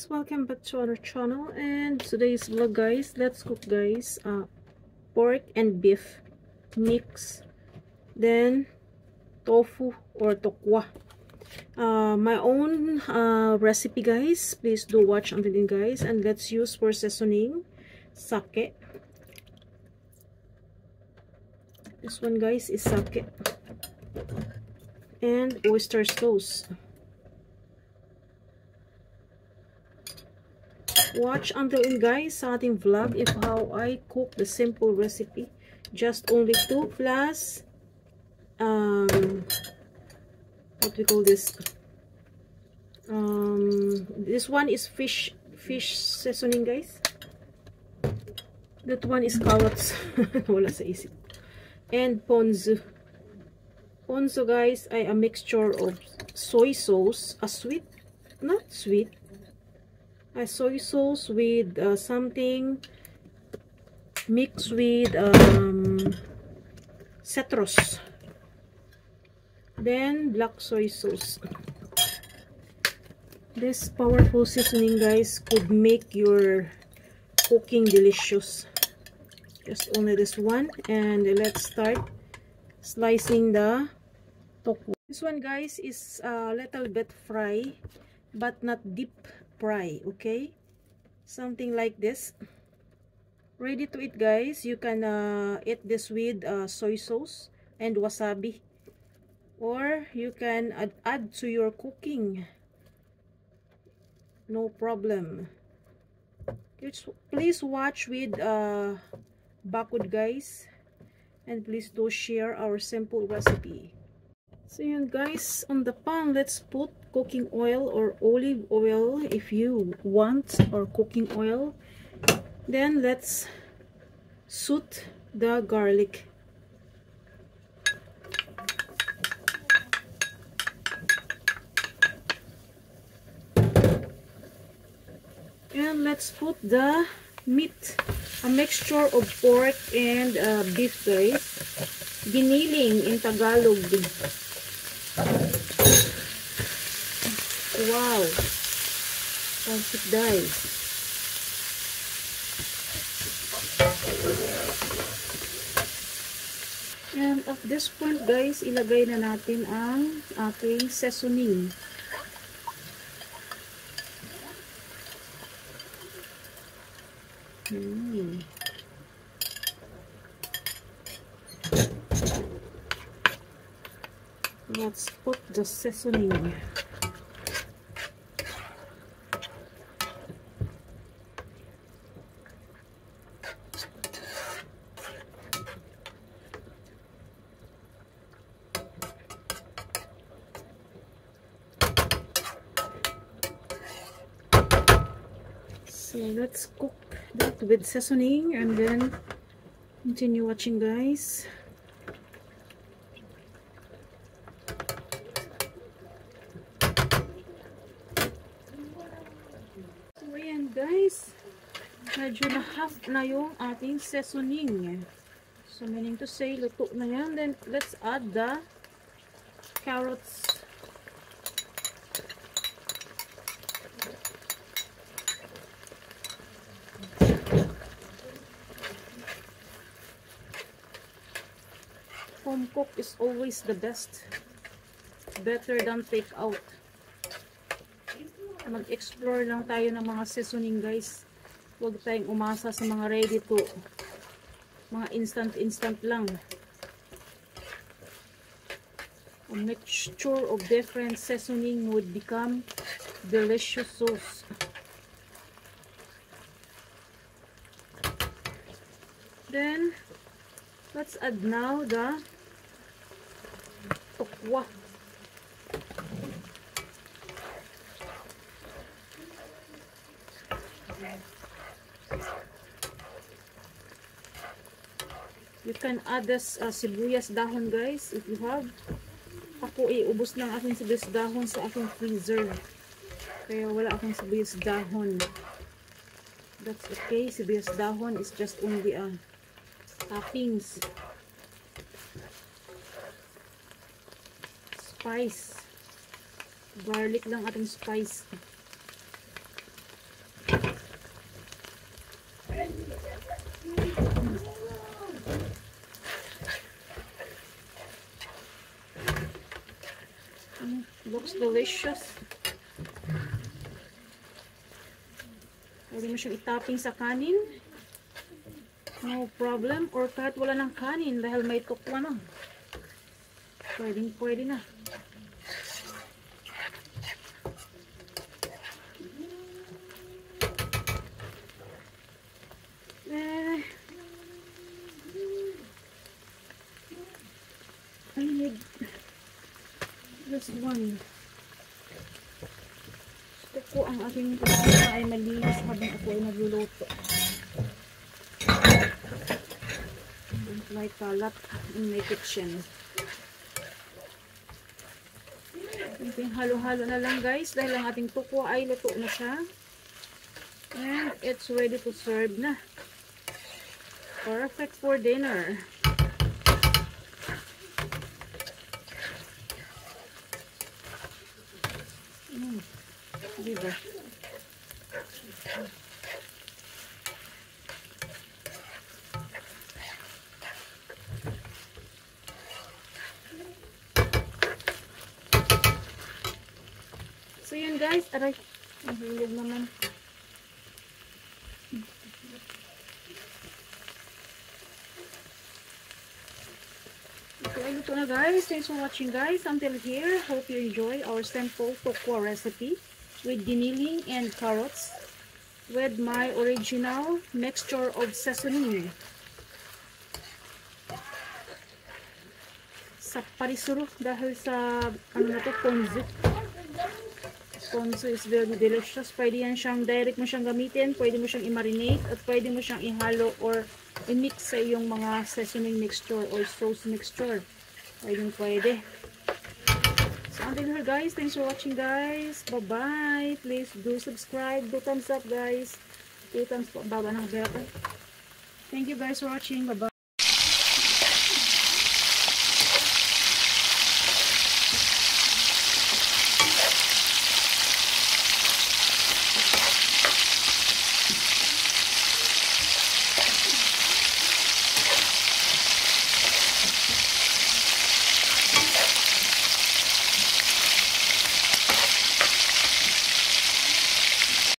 guys, welcome back to our channel. And today's vlog, guys, let's cook, guys, pork and beef mix, then tofu or tokwa, my own recipe, guys. Please do watch until the end, guys. And let's use for seasoning sake. This one, guys, is sake and oyster sauce. Watch until end, guys, sa ating vlog if how I cook the simple recipe. Just only 2 plus what we call this, this one is fish seasoning, guys. That one is carrots. Wala sa isip. And ponzu, guys, ay a mixture of soy sauce, a sweet, not sweet, a soy sauce with something mixed with citrus, then black soy sauce. This powerful seasoning, guys, could make your cooking delicious. Just only this one. And let's start slicing the tofu. This one, guys, is a little bit fry, but not deep fry, okay? Something like this. Ready to eat, guys. You can eat this with soy sauce and wasabi, or you can add to your cooking, no problem. Please watch with bakod, guys, and please do share our simple recipe. So yun, guys, on the pan, let's put cooking oil or olive oil if you want, or cooking oil. Then let's saute the garlic. And let's put the meat, a mixture of pork and beef, guys. Giniling in Tagalog. Wow, pancit, guys. And at this point, guys, ilagay na natin ang ating seasoning. Let's put the seasoning. So let's cook that with seasoning and then continue watching, guys. So ayan, guys, medyo na half na yung ating seasoning. So meaning to say, luto na yan. Then let's add the carrots. Home cook is always the best. Better than take out. Mag-explore lang tayo ng mga seasoning, guys. Huwag tayong umasa sa mga ready to, mga instant lang. A mixture of different seasoning would become delicious sauce. Then let's add now the tokwa. You can add this sibuyas dahon, guys, if you have. Ako ubos lang aking sibuyas dahon sa aking freezer, kaya wala akong sibuyas dahon. That's okay. Sibuyas dahon is just only toppings. Spice. Garlic lang ating spice. Looks delicious. Pwede mo siyang itopping sa kanin. No problem. Or kahit wala ng kanin dahil may tukwa na. Pwede na. I need this one. Gusto ko ang aking kusina ay malinis habang ako ay nagluluto. Don't like kalat in my kitchen. Ating halo-halo na lang guys dahil ang ating tukwa ay luto na siya. And it's ready to serve na. Perfect for dinner. Diba? So yun guys, aray, nahulog naman. Okay, luto na guys. Thanks for watching guys. Until here, hope you enjoy our simple tokwa recipe with giniling and carrots with my original mixture of seasoning. Sa parisuro dahil sa ano na to, ponzu. Ponzu is very delicious. Pwede yan siyang direct mo siyang gamitin, pwede mo siyang i-marinate at pwede mo siyang ihalo or i-mix sa iyong mga seasoning mixture or sauce mixture. Pwede. So until here guys, thanks for watching guys. Bye-bye. Please do subscribe. Do thumbs up guys. 2 thumbs po. Baba ng bell. Thank you guys for watching. Bye-bye.